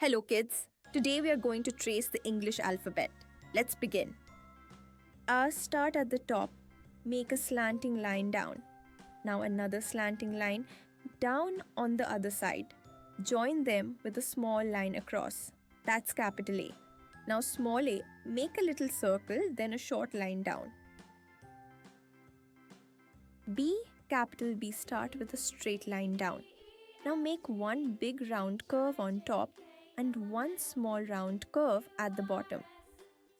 Hello kids, today we are going to trace the English alphabet. Let's begin. Start at the top, make a slanting line down. Now another slanting line down on the other side. Join them with a small line across. That's capital A. Now small a, make a little circle, then a short line down. B, capital B, start with a straight line down. Now make one big round curve on top and one small round curve at the bottom.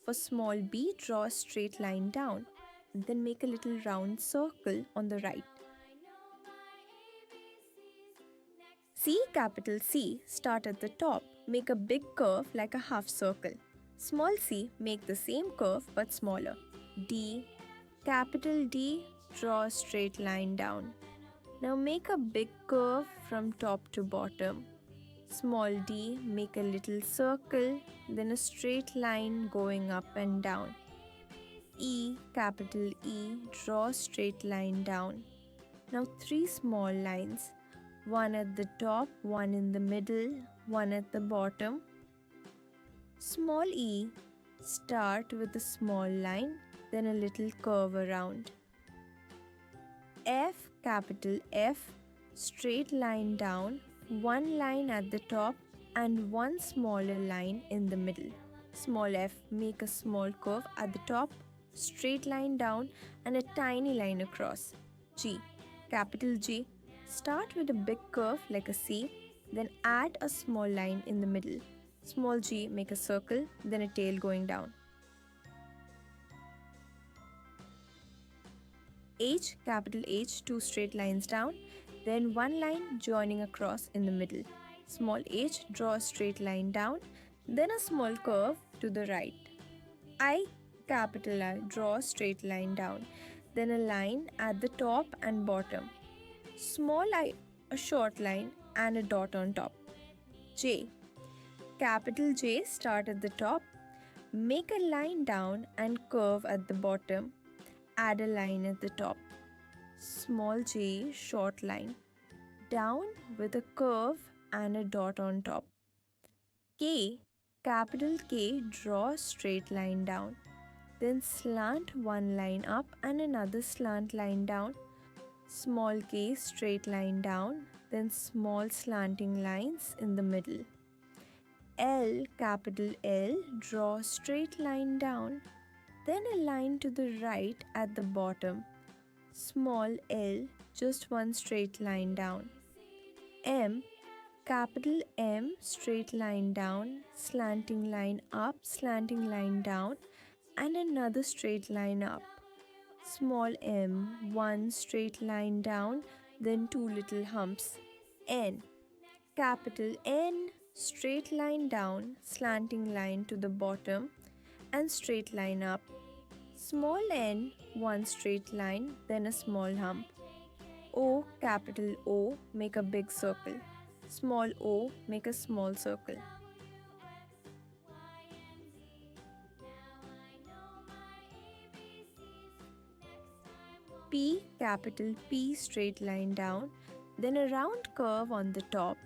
For small b, draw a straight line down, then make a little round circle on the right. C, capital C, start at the top, make a big curve like a half circle. Small c, make the same curve but smaller. D, capital D, draw a straight line down. Now make a big curve from top to bottom. Small d, make a little circle, then a straight line going up and down. E, capital E, draw a straight line down. Now 3 small lines, one at the top, one in the middle, one at the bottom. Small e, start with a small line, then a little curve around. F, capital F, straight line down, one line at the top and one smaller line in the middle. Small f, make a small curve at the top, straight line down and a tiny line across. G, capital G, start with a big curve like a C, then add a small line in the middle. Small g, make a circle, then a tail going down. H, capital H, 2 straight lines down, then one line joining across in the middle. Small h, draw a straight line down, then a small curve to the right. I, capital I, draw a straight line down, then a line at the top and bottom. Small I, a short line and a dot on top. J, capital J, start at the top, make a line down and curve at the bottom. Add a line at the top. Small j, short line. Down with a curve and a dot on top. K, capital K, draw a straight line down. Then slant one line up and another slant line down. Small k, straight line down. Then small slanting lines in the middle. L, capital L, draw a straight line down. Then a line to the right at the bottom. Small l, just one straight line down. M, capital M, straight line down, slanting line up, slanting line down, and another straight line up. Small m, one straight line down, then 2 little humps. N, capital N, straight line down, slanting line to the bottom, and straight line up. Small n, one straight line, then a small hump. O, capital O, make a big circle. Small o, make a small circle. P, capital P, straight line down, then a round curve on the top.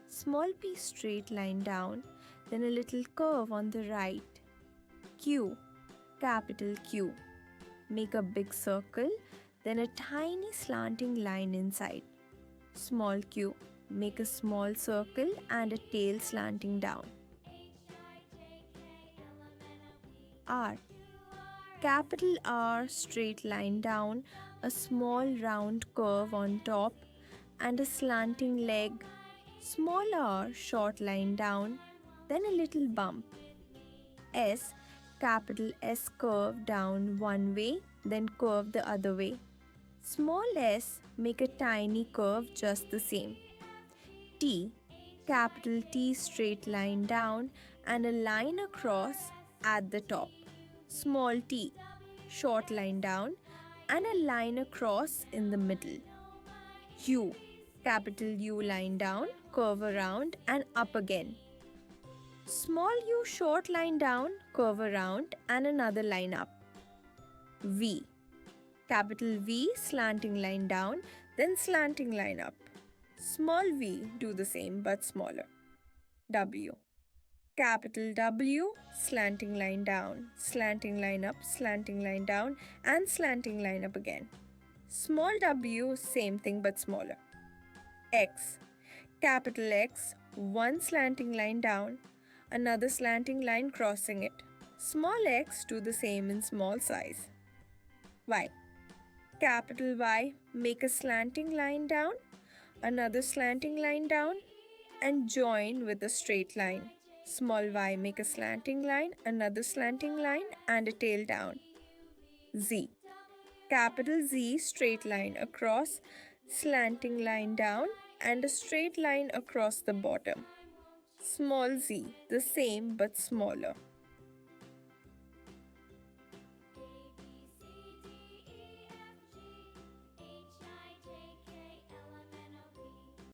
Small p, straight line down, then a little curve on the right. Q, capital Q, make a big circle, then a tiny slanting line inside. Small q, make a small circle and a tail slanting down. R, capital R, straight line down, a small round curve on top and a slanting leg. Small r, short line down, then a little bump. S, capital S, curve down one way, then curve the other way. Small s, make a tiny curve just the same. T, capital T, straight line down and a line across at the top. Small t, short line down and a line across in the middle. U, capital U, line down, curve around and up again. Small u, short line down, curve around and another line up. V, capital V, slanting line down, then slanting line up. Small v, do the same but smaller. W, Capital W, slanting line down, slanting line up, slanting line down, and slanting line up again. Small w, same thing but smaller. X, capital X, one slanting line down, another slanting line crossing it. Small x, do the same in small size. Y, capital Y, make a slanting line down, another slanting line down, and join with a straight line. Small y, make a slanting line, another slanting line, and a tail down. Z, capital Z, straight line across, slanting line down, and a straight line across the bottom. Small z, the same but smaller.